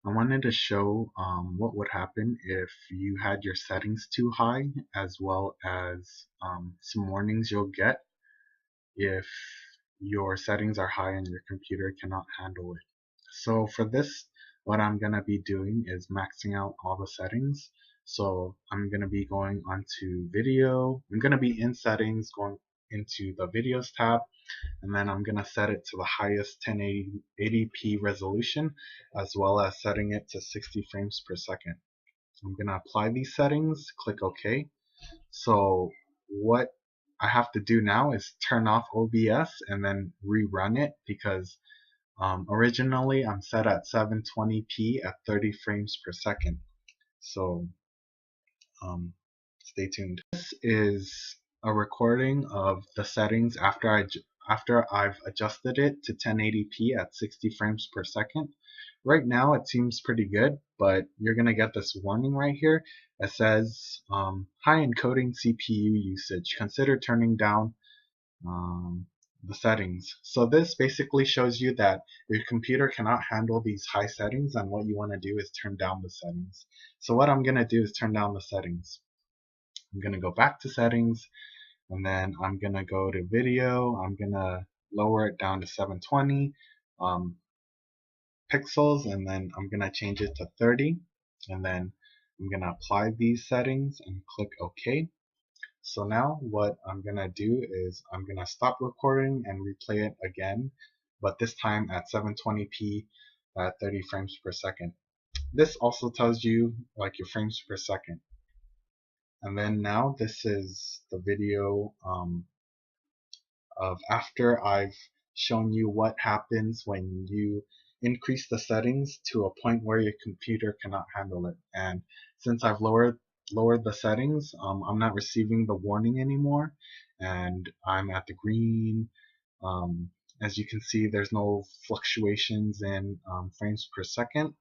I wanted to show what would happen if you had your settings too high, as well as some warnings you'll get if your settings are high and your computer cannot handle it. So for this, what I'm going to be doing is maxing out all the settings. So I'm going to be going onto video. I'm going to be in settings, going into the videos tab, and then I'm going to set it to the highest 1080p resolution, as well as setting it to 60 frames per second. I'm going to apply these settings, click OK. So what I have to do now is turn off OBS and then rerun it, because originally I'm set at 720p at 30 frames per second. So stay tuned. This is a recording of the settings after I've adjusted it to 1080p at 60 frames per second. Right now it seems pretty good, but you're gonna get this warning right here. It says high encoding CPU usage. Consider turning down the settings. So this basically shows you that your computer cannot handle these high settings, and what you want to do is turn down the settings. So what I'm gonna do is turn down the settings. I'm gonna go back to settings, and then I'm gonna go to video. I'm gonna lower it down to 720 pixels, and then I'm gonna change it to 30, and then I'm gonna apply these settings and click OK. So now what I'm gonna do is I'm gonna stop recording and replay it again, but this time at 720p at 30 frames per second. This also tells you like your frames per second. And then now this is the video of after I've shown you what happens when you increase the settings to a point where your computer cannot handle it. And since I've lowered the settings, I'm not receiving the warning anymore, and I'm at the green. As you can see, there's no fluctuations in frames per second.